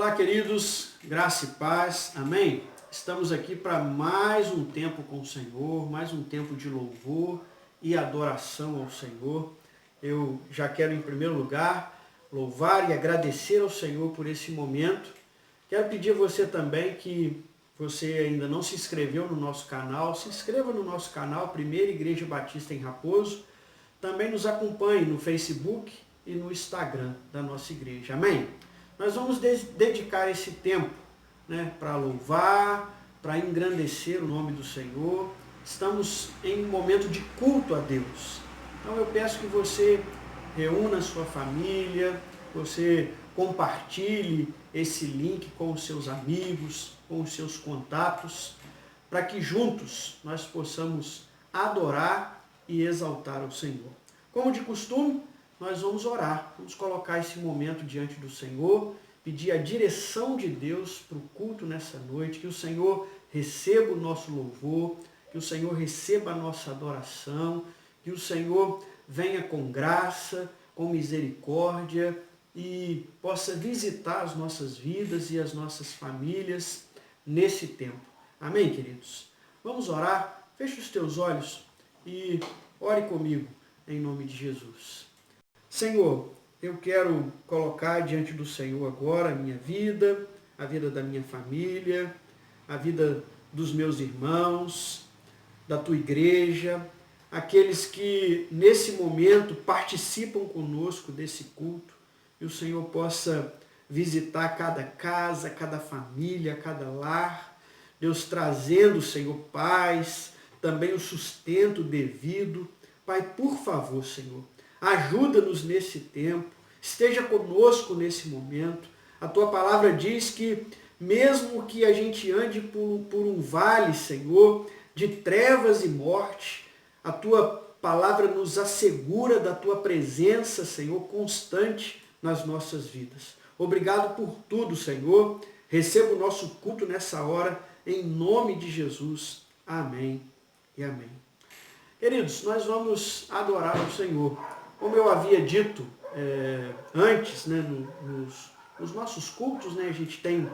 Olá, queridos, graça e paz, amém? Estamos aqui para mais um tempo com o Senhor, mais um tempo de louvor e adoração ao Senhor. Eu já quero, em primeiro lugar, louvar e agradecer ao Senhor por esse momento. Quero pedir a você também que você ainda não se inscreveu no nosso canal, se inscreva no nosso canal, Primeira Igreja Batista em Raposo. Também nos acompanhe no Facebook e no Instagram da nossa igreja, amém? Nós vamos dedicar esse tempo, para louvar, para engrandecer o nome do Senhor. Estamos em um momento de culto a Deus. Então eu peço que você reúna a sua família, você compartilhe esse link com os seus amigos, com os seus contatos, para que juntos nós possamos adorar e exaltar o Senhor. Como de costume, nós vamos orar, vamos colocar esse momento diante do Senhor, pedir a direção de Deus para o culto nessa noite, que o Senhor receba o nosso louvor, que o Senhor receba a nossa adoração, que o Senhor venha com graça, com misericórdia e possa visitar as nossas vidas e as nossas famílias nesse tempo. Amém, queridos? Vamos orar, feche os teus olhos e ore comigo em nome de Jesus. Senhor, eu quero colocar diante do Senhor agora a minha vida, a vida da minha família, a vida dos meus irmãos, da tua igreja, aqueles que nesse momento participam conosco desse culto, que o Senhor possa visitar cada casa, cada família, cada lar, Deus trazendo, Senhor, paz, também o sustento devido. Pai, por favor, Senhor, ajuda-nos nesse tempo, esteja conosco nesse momento. A tua palavra diz que mesmo que a gente ande por um vale, Senhor, de trevas e morte, a tua palavra nos assegura da tua presença, Senhor, constante nas nossas vidas. Obrigado por tudo, Senhor. Receba o nosso culto nessa hora, em nome de Jesus. Amém e amém. Queridos, nós vamos adorar o Senhor. Como eu havia dito antes, nos nossos cultos, a gente tem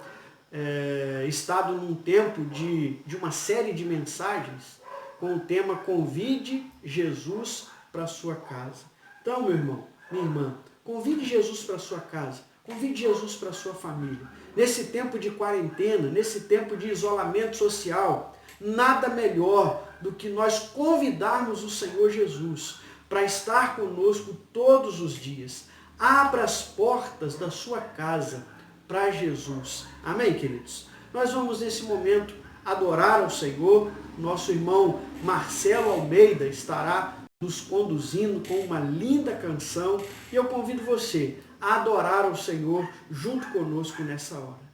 estado num tempo de uma série de mensagens com o tema Convide Jesus para a sua casa. Então, meu irmão, minha irmã, convide Jesus para a sua casa, convide Jesus para a sua família. Nesse tempo de quarentena, nesse tempo de isolamento social, nada melhor do que nós convidarmos o Senhor Jesus para estar conosco todos os dias. Abra as portas da sua casa para Jesus. Amém, queridos? Nós vamos nesse momento adorar ao Senhor. Nosso irmão Marcelo Almeida estará nos conduzindo com uma linda canção e eu convido você a adorar ao Senhor junto conosco nessa hora.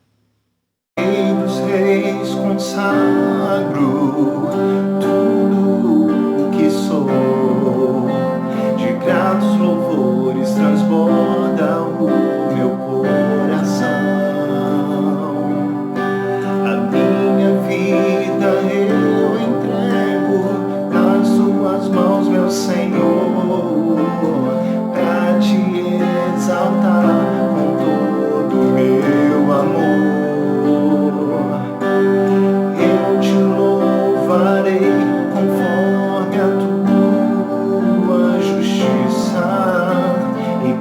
Rei dos reis, consagro tudo que sou, de gratos louvores transborda o meu coração. A minha vida eu entrego nas tuas mãos, meu Senhor, para te exaltar com todo o meu amor. Eu te louvarei conforme a tua justiça e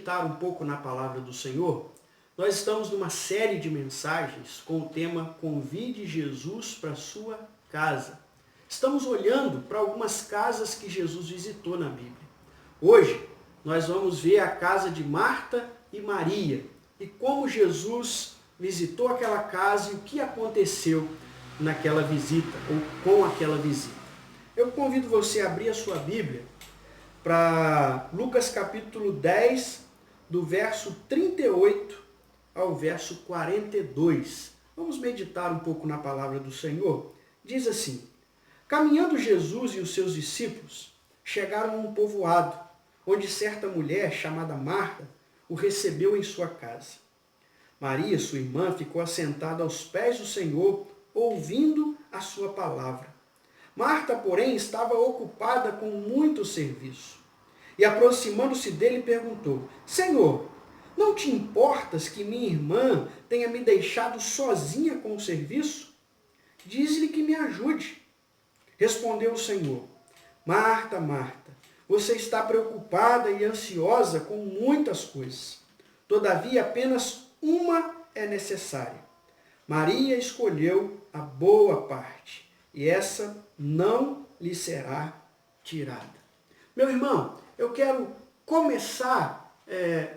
meditar um pouco na palavra do Senhor, nós estamos numa série de mensagens com o tema Convide Jesus para a sua casa. Estamos olhando para algumas casas que Jesus visitou na Bíblia. Hoje, nós vamos ver a casa de Marta e Maria e como Jesus visitou aquela casa e o que aconteceu naquela visita ou com aquela visita. Eu convido você a abrir a sua Bíblia para Lucas capítulo 10, do verso 38 ao verso 42. Vamos meditar um pouco na palavra do Senhor. Diz assim: Caminhando Jesus e os seus discípulos chegaram a um povoado, onde certa mulher chamada Marta o recebeu em sua casa. Maria, sua irmã, ficou assentada aos pés do Senhor, ouvindo a sua palavra. Marta, porém, estava ocupada com muito serviço. E aproximando-se dele, perguntou: Senhor, não te importas que minha irmã tenha me deixado sozinha com o serviço? Diz-lhe que me ajude. Respondeu o Senhor: Marta, Marta, você está preocupada e ansiosa com muitas coisas. Todavia, apenas uma é necessária. Maria escolheu a boa parte, e essa não lhe será tirada. Meu irmão, eu quero começar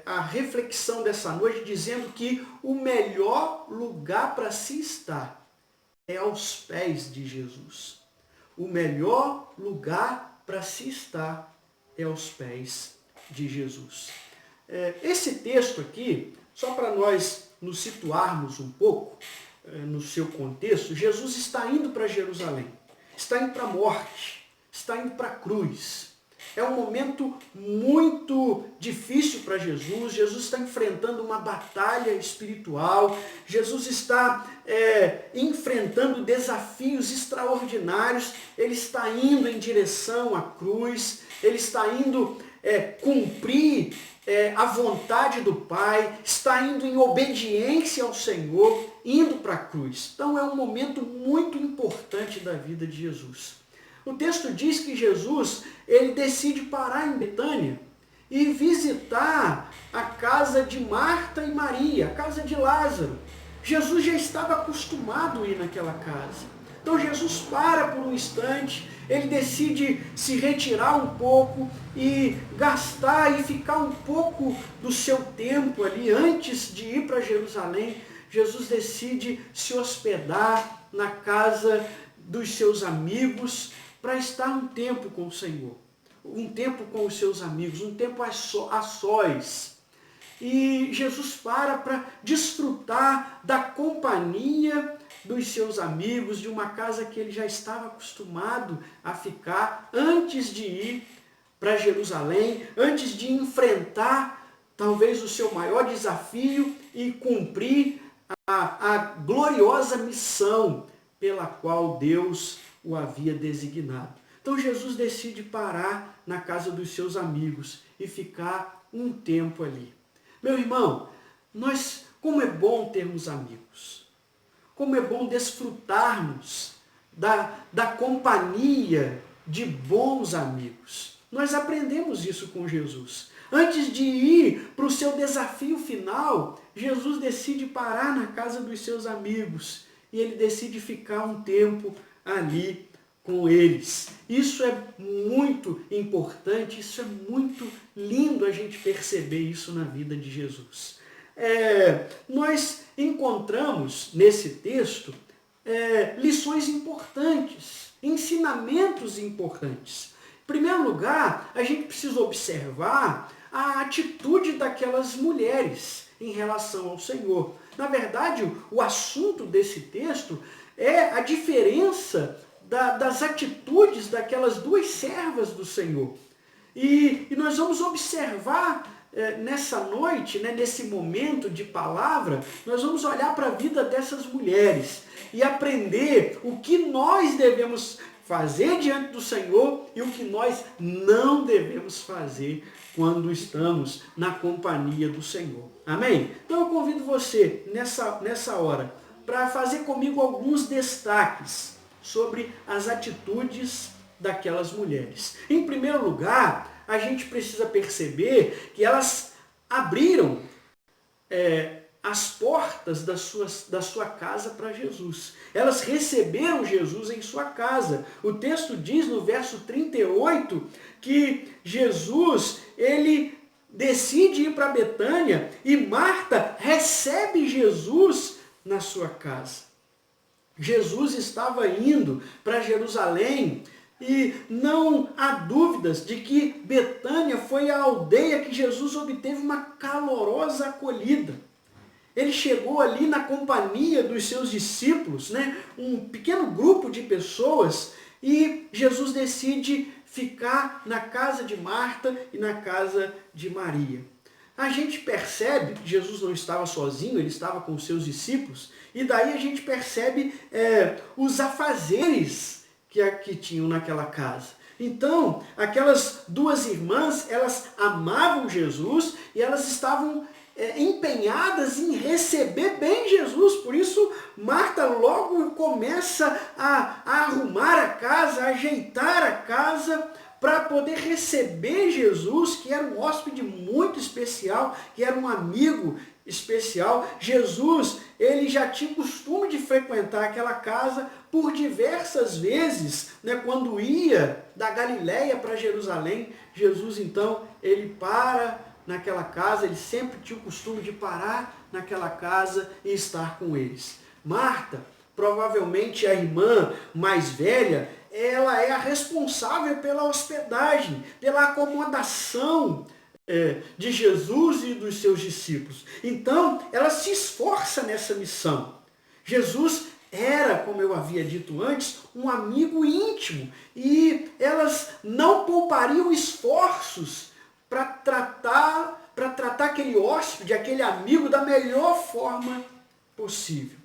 a reflexão dessa noite dizendo que o melhor lugar para se estar é aos pés de Jesus. O melhor lugar para se estar é aos pés de Jesus. Esse texto aqui, só para nós nos situarmos um pouco no seu contexto, Jesus está indo para Jerusalém, está indo para a morte, está indo para a cruz. É um momento muito difícil para Jesus. Jesus está enfrentando uma batalha espiritual. Jesus está enfrentando desafios extraordinários. Ele está indo em direção à cruz. Ele está indo cumprir a vontade do Pai. Está indo em obediência ao Senhor, indo para a cruz. Então é um momento muito importante da vida de Jesus. O texto diz que Jesus, ele decide parar em Betânia e visitar a casa de Marta e Maria, a casa de Lázaro. Jesus já estava acostumado a ir naquela casa. Então Jesus para por um instante, ele decide se retirar um pouco e gastar e ficar um pouco do seu tempo ali antes de ir para Jerusalém. Jesus decide se hospedar na casa dos seus amigos, para estar um tempo com o Senhor, um tempo com os seus amigos, um tempo a sós. E Jesus para desfrutar da companhia dos seus amigos, de uma casa que ele já estava acostumado a ficar antes de ir para Jerusalém, antes de enfrentar talvez o seu maior desafio e cumprir a gloriosa missão pela qual Deus o havia designado. Então Jesus decide parar na casa dos seus amigos e ficar um tempo ali. Meu irmão, como é bom termos amigos. Como é bom desfrutarmos da companhia de bons amigos. Nós aprendemos isso com Jesus. Antes de ir para o seu desafio final, Jesus decide parar na casa dos seus amigos e ele decide ficar um tempo ali com eles. Isso é muito importante, isso é muito lindo a gente perceber isso na vida de Jesus. Nós encontramos nesse texto lições importantes, ensinamentos importantes. Em primeiro lugar, a gente precisa observar a atitude daquelas mulheres em relação ao Senhor. Na verdade, o assunto desse texto é a diferença das atitudes daquelas duas servas do Senhor. E nós vamos observar nessa noite, nesse momento de palavra, nós vamos olhar para a vida dessas mulheres e aprender o que nós devemos fazer diante do Senhor e o que nós não devemos fazer quando estamos na companhia do Senhor. Amém? Então eu convido você nessa hora para fazer comigo alguns destaques sobre as atitudes daquelas mulheres. Em primeiro lugar, a gente precisa perceber que elas abriram as portas da sua casa para Jesus. Elas receberam Jesus em sua casa. O texto diz no verso 38 que Jesus, ele decide ir para Betânia e Marta recebe Jesus na sua casa. Jesus estava indo para Jerusalém e não há dúvidas de que Betânia foi a aldeia que Jesus obteve uma calorosa acolhida. Ele chegou ali na companhia dos seus discípulos, um pequeno grupo de pessoas, e Jesus decide ficar na casa de Marta e na casa de Maria. A gente percebe que Jesus não estava sozinho, ele estava com os seus discípulos, e daí a gente percebe os afazeres que tinham naquela casa. Então, aquelas duas irmãs, elas amavam Jesus e elas estavam empenhadas em receber bem Jesus. Por isso, Marta logo começa a arrumar a casa, a ajeitar a casa, para poder receber Jesus, que era um hóspede muito especial, que era um amigo especial. Jesus, ele já tinha costume de frequentar aquela casa por diversas vezes, quando ia da Galileia para Jerusalém. Jesus, então, ele para naquela casa, ele sempre tinha o costume de parar naquela casa e estar com eles. Marta, provavelmente a irmã mais velha, ela é a responsável pela hospedagem, pela acomodação de Jesus e dos seus discípulos. Então, ela se esforça nessa missão. Jesus era, como eu havia dito antes, um amigo íntimo, e elas não poupariam esforços para tratar aquele hóspede, aquele amigo, da melhor forma possível.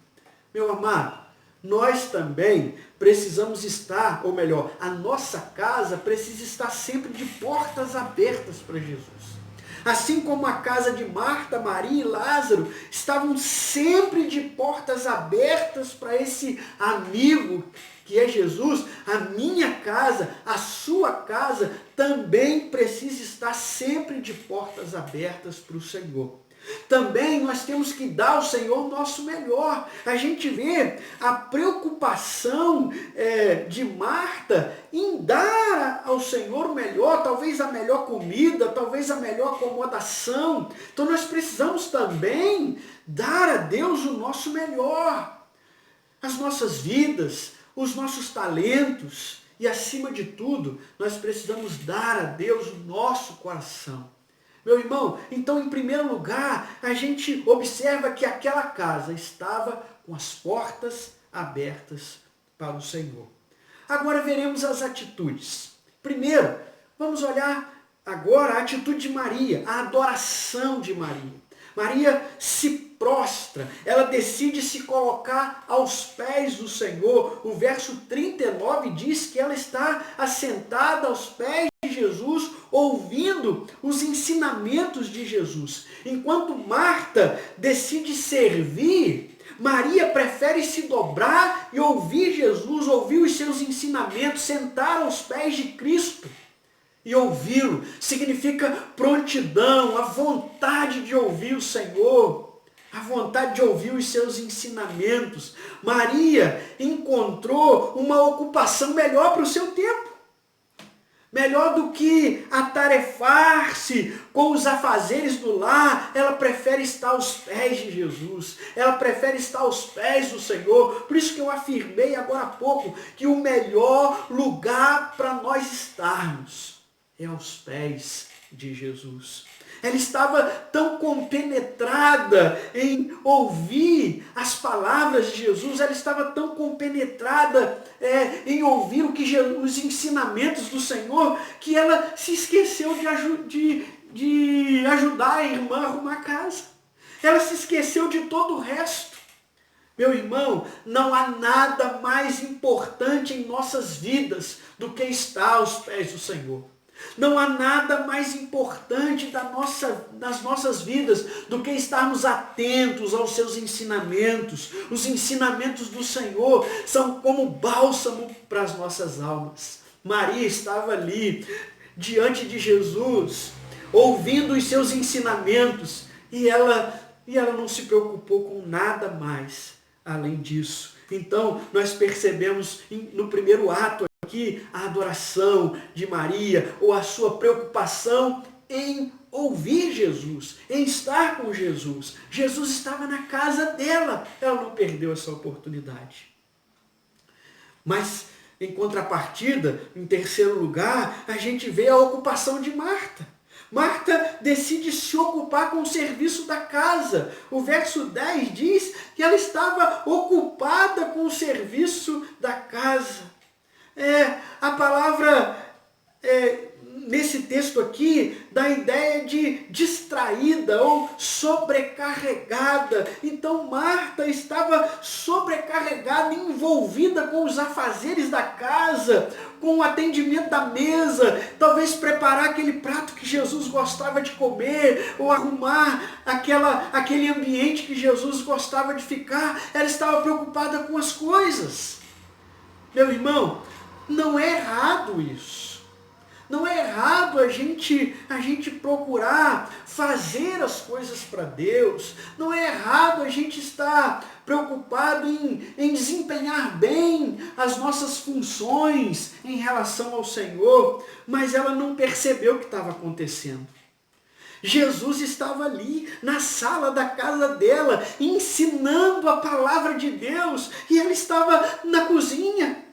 Meu amado, nós também precisamos estar, ou melhor, a nossa casa precisa estar sempre de portas abertas para Jesus. Assim como a casa de Marta, Maria e Lázaro estavam sempre de portas abertas para esse amigo que é Jesus, a minha casa, a sua casa também precisa estar sempre de portas abertas para o Senhor. Também nós temos que dar ao Senhor o nosso melhor. A gente vê a preocupação de Marta em dar ao Senhor o melhor, talvez a melhor comida, talvez a melhor acomodação. Então nós precisamos também dar a Deus o nosso melhor. As nossas vidas, os nossos talentos e, acima de tudo, nós precisamos dar a Deus o nosso coração. Meu irmão, então, em primeiro lugar, a gente observa que aquela casa estava com as portas abertas para o Senhor. Agora veremos as atitudes. Primeiro, vamos olhar agora a atitude de Maria, a adoração de Maria. Maria se prostra, ela decide se colocar aos pés do Senhor. O verso 39 diz que ela está assentada aos pés de Jesus, ouvindo os ensinamentos de Jesus. Enquanto Marta decide servir, Maria prefere se dobrar e ouvir Jesus, ouvir os seus ensinamentos, sentar aos pés de Cristo. E ouvi-lo significa prontidão, a vontade de ouvir o Senhor, a vontade de ouvir os seus ensinamentos. Maria encontrou uma ocupação melhor para o seu tempo. Melhor do que atarefar-se com os afazeres do lar, ela prefere estar aos pés de Jesus. Ela prefere estar aos pés do Senhor. Por isso que eu afirmei agora há pouco que o melhor lugar para nós estarmos é aos pés de Jesus. Ela estava tão compenetrada em ouvir as palavras de Jesus, ela estava tão compenetrada em ouvir os ensinamentos do Senhor, que ela se esqueceu de ajudar a irmã a arrumar a casa. Ela se esqueceu de todo o resto. Meu irmão, não há nada mais importante em nossas vidas do que estar aos pés do Senhor. Não há nada mais importante nas nossas vidas do que estarmos atentos aos seus ensinamentos. Os ensinamentos do Senhor são como bálsamo para as nossas almas. Maria estava ali, diante de Jesus, ouvindo os seus ensinamentos, e ela não se preocupou com nada mais além disso. Então, nós percebemos no primeiro ato aqui a adoração de Maria, ou a sua preocupação em ouvir Jesus, em estar com Jesus. Jesus estava na casa dela, ela não perdeu essa oportunidade. Mas, em contrapartida, em terceiro lugar, a gente vê a ocupação de Marta. Marta decide se ocupar com o serviço da casa. O verso 10 diz que ela estava ocupada com o serviço da casa. A palavra nesse texto aqui dá a ideia de distraída ou sobrecarregada. Então Marta estava sobrecarregada, envolvida com os afazeres da casa, com o atendimento da mesa, talvez preparar aquele prato que Jesus gostava de comer, ou arrumar aquele ambiente que Jesus gostava de ficar. Ela estava preocupada com as coisas. Meu irmão, não é errado isso. Não é errado a gente procurar fazer as coisas para Deus. Não é errado a gente estar preocupado em desempenhar bem as nossas funções em relação ao Senhor. Mas ela não percebeu o que estava acontecendo. Jesus estava ali na sala da casa dela, ensinando a palavra de Deus. E ela estava na cozinha,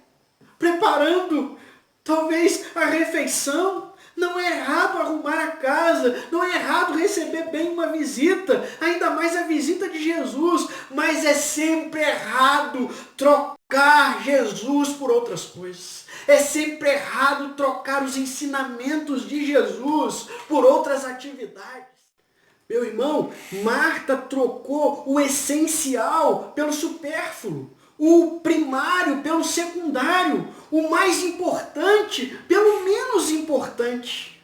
preparando talvez a refeição. Não é errado arrumar a casa, não é errado receber bem uma visita, ainda mais a visita de Jesus, mas é sempre errado trocar Jesus por outras coisas. É sempre errado trocar os ensinamentos de Jesus por outras atividades. Meu irmão, Marta trocou o essencial pelo supérfluo, o primário pelo secundário, o mais importante pelo menos importante.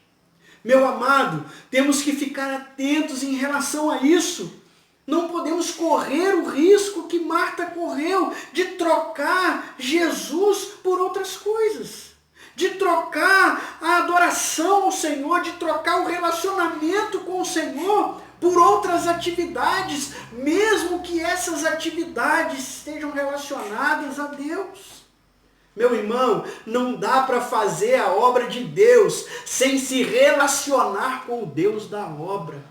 Meu amado, temos que ficar atentos em relação a isso. Não podemos correr o risco que Marta correu de trocar Jesus por outras coisas, de trocar a adoração ao Senhor, de trocar o relacionamento com o Senhor por outras atividades, mesmo que essas atividades estejam relacionadas a Deus. Meu irmão, não dá para fazer a obra de Deus sem se relacionar com o Deus da obra.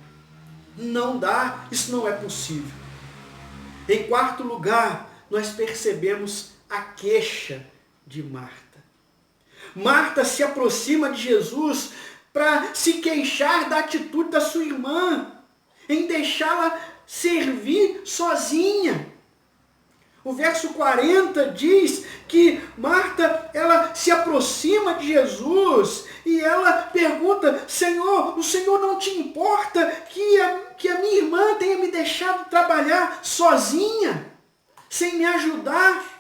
Não dá, isso não é possível. Em quarto lugar, nós percebemos a queixa de Marta. Marta se aproxima de Jesus para se queixar da atitude da sua irmã, em deixá-la servir sozinha. O verso 40 diz que Marta, ela se aproxima de Jesus e ela pergunta: Senhor, o Senhor não te importa que a minha irmã tenha me deixado trabalhar sozinha, sem me ajudar?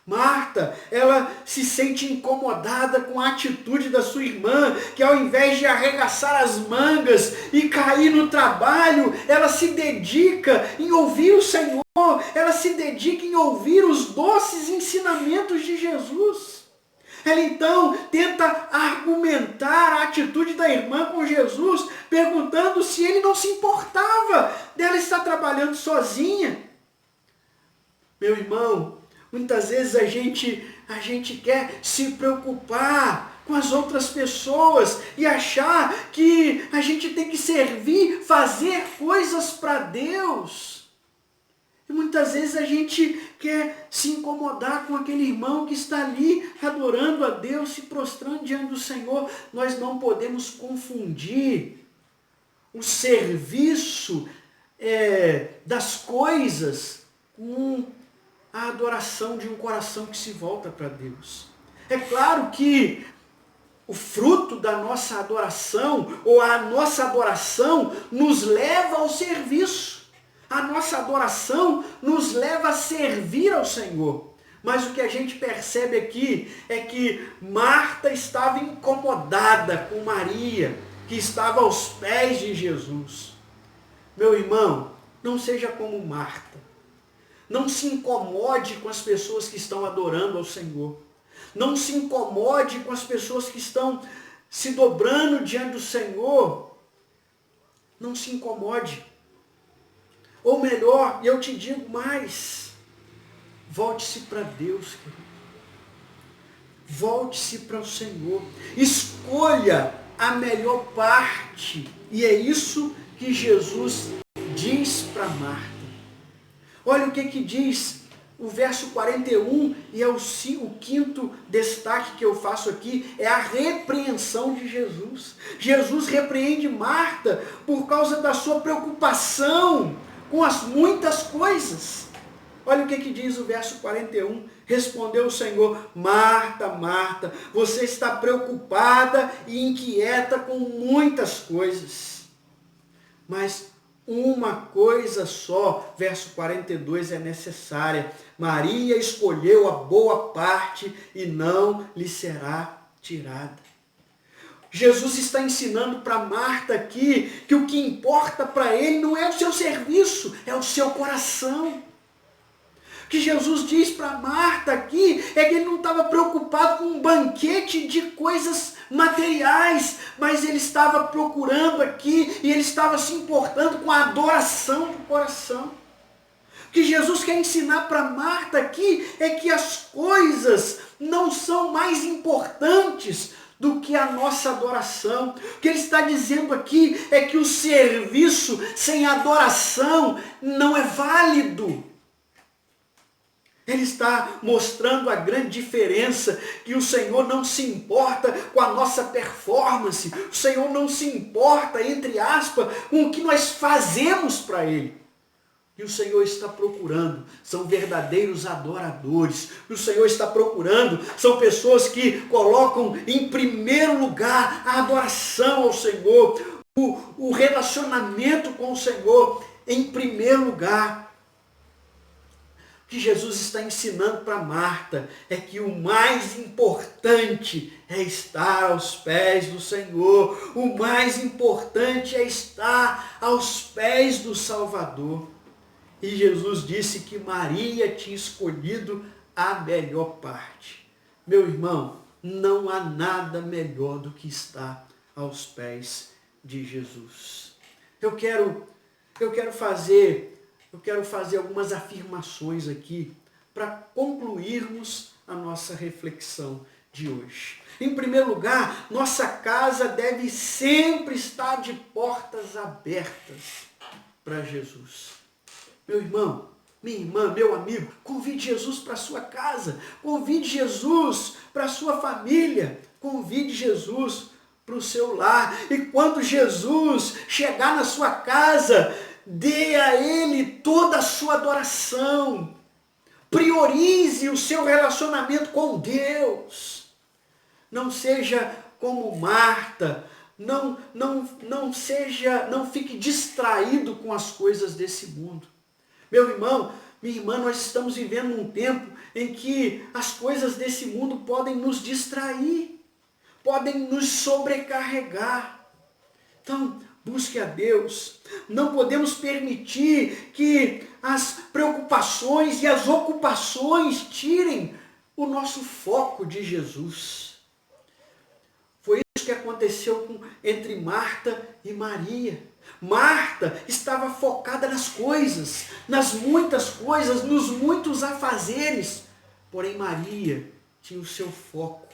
Marta, ela se sente incomodada com a atitude da sua irmã, que ao invés de arregaçar as mangas e cair no trabalho, ela se dedica em ouvir o Senhor, ela se dedica em ouvir os doces ensinamentos de Jesus. Ela então tenta argumentar a atitude da irmã com Jesus, perguntando se ele não se importava dela estar trabalhando sozinha. Meu irmão, muitas vezes a gente quer se preocupar com as outras pessoas e achar que a gente tem que servir, fazer coisas para Deus. E muitas vezes a gente quer se incomodar com aquele irmão que está ali adorando a Deus, se prostrando diante do Senhor. Nós não podemos confundir o serviço das coisas com a adoração de um coração que se volta para Deus. É claro que o fruto da nossa adoração, ou a nossa adoração, nos leva ao serviço. A nossa adoração nos leva a servir ao Senhor. Mas o que a gente percebe aqui é que Marta estava incomodada com Maria, que estava aos pés de Jesus. Meu irmão, não seja como Marta. Não se incomode com as pessoas que estão adorando ao Senhor. Não se incomode com as pessoas que estão se dobrando diante do Senhor Não se incomode. Ou melhor, eu te digo mais, volte-se para Deus, querido. Volte-se para o Senhor. Escolha a melhor parte. E é isso que Jesus diz para Marta. Olha o que diz o verso 41, e é o quinto destaque que eu faço aqui, é a repreensão de Jesus. Jesus repreende Marta por causa da sua preocupação com as muitas coisas. Olha o que diz o verso 41. Respondeu o Senhor: Marta, Marta, você está preocupada e inquieta com muitas coisas. Mas uma coisa só, verso 42, é necessária. Maria escolheu a boa parte e não lhe será tirada. Jesus está ensinando para Marta aqui que o que importa para ele não é o seu serviço, é o seu coração. O que Jesus diz para Marta aqui é que ele não estava preocupado com um banquete de coisas materiais, mas ele estava procurando aqui e ele estava se importando com a adoração do coração. O que Jesus quer ensinar para Marta aqui é que as coisas não são mais importantes do que a nossa adoração. O que ele está dizendo aqui é que o serviço sem adoração não é válido. Ele está mostrando a grande diferença, que o Senhor não se importa com a nossa performance, o Senhor não se importa, entre aspas, com o que nós fazemos para Ele. E o Senhor está procurando, são verdadeiros adoradores. O Senhor está procurando, são pessoas que colocam em primeiro lugar a adoração ao Senhor, o relacionamento com o Senhor em primeiro lugar. O que Jesus está ensinando para Marta é que o mais importante é estar aos pés do Senhor. O mais importante é estar aos pés do Salvador. E Jesus disse que Maria tinha escolhido a melhor parte. Meu irmão, não há nada melhor do que estar aos pés de Jesus. Eu quero fazer algumas afirmações aqui para concluirmos a nossa reflexão de hoje. Em primeiro lugar, nossa casa deve sempre estar de portas abertas para Jesus. Meu irmão, minha irmã, meu amigo, convide Jesus para a sua casa, convide Jesus para a sua família, convide Jesus para o seu lar. E quando Jesus chegar na sua casa, dê a Ele toda a sua adoração. Priorize o seu relacionamento com Deus. Não seja como Marta. Não fique distraído com as coisas desse mundo. Meu irmão, minha irmã, nós estamos vivendo um tempo em que as coisas desse mundo podem nos distrair, podem nos sobrecarregar. Então, busque a Deus. Não podemos permitir que as preocupações e as ocupações tirem o nosso foco de Jesus. Foi isso que aconteceu entre Marta e Maria. Marta estava focada nas coisas, nas muitas coisas, nos muitos afazeres. Porém, Maria tinha o seu foco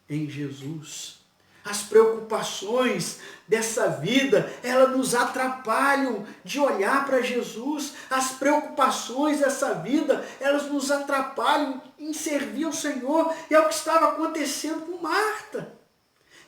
em Jesus. As preocupações dessa vida, elas nos atrapalham de olhar para Jesus. As preocupações dessa vida, elas nos atrapalham em servir ao Senhor. E é o que estava acontecendo com Marta.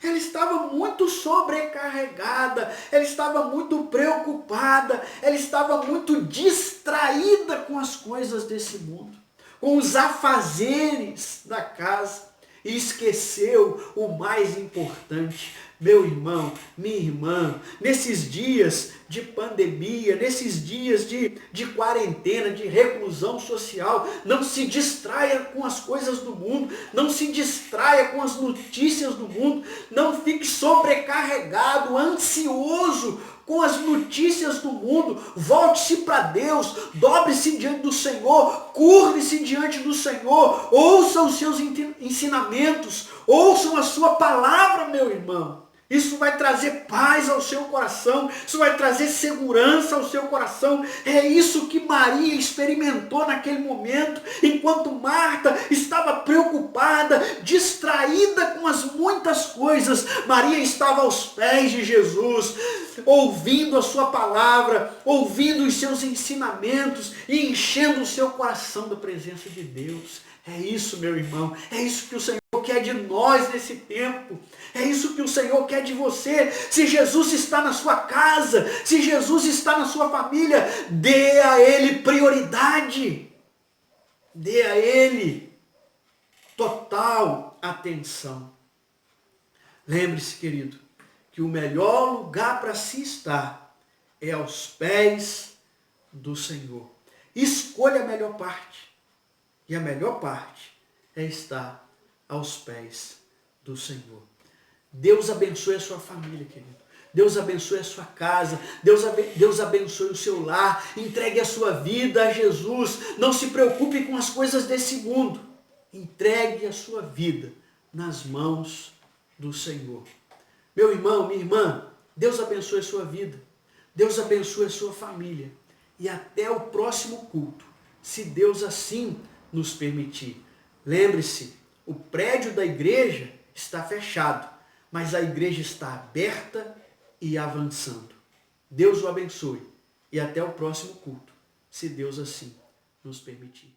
Ela estava muito sobrecarregada, ela estava muito preocupada, ela estava muito distraída com as coisas desse mundo, com os afazeres da casa. E esqueceu o mais importante. Meu irmão, minha irmã, nesses dias de pandemia, nesses dias de quarentena, de reclusão social, não se distraia com as coisas do mundo, não se distraia com as notícias do mundo, não fique sobrecarregado, ansioso com as notícias do mundo. Volte-se para Deus, dobre-se diante do Senhor, curve-se diante do Senhor, ouça os seus ensinamentos, ouçam a sua palavra, meu irmão. Isso vai trazer paz ao seu coração, isso vai trazer segurança ao seu coração. É isso que Maria experimentou naquele momento, enquanto Marta estava preocupada, distraída com as muitas coisas. Maria estava aos pés de Jesus, ouvindo a sua palavra, ouvindo os seus ensinamentos e enchendo o seu coração da presença de Deus. É isso, meu irmão, é isso que o Senhor quer de nós nesse tempo. É isso que o Senhor quer de você. Se Jesus está na sua casa, se Jesus está na sua família, dê a Ele prioridade. Dê a Ele total atenção. Lembre-se, querido, que o melhor lugar para se estar é aos pés do Senhor. Escolha a melhor parte. E a melhor parte é estar aos pés do Senhor. Deus abençoe a sua família, querido. Deus abençoe a sua casa. Deus abençoe o seu lar. Entregue a sua vida a Jesus. Não se preocupe com as coisas desse mundo. Entregue a sua vida nas mãos do Senhor. Meu irmão, minha irmã, Deus abençoe a sua vida. Deus abençoe a sua família. E até o próximo culto, se Deus assim nos permitir. Lembre-se, o prédio da igreja está fechado, mas a igreja está aberta e avançando. Deus o abençoe e até o próximo culto, se Deus assim nos permitir.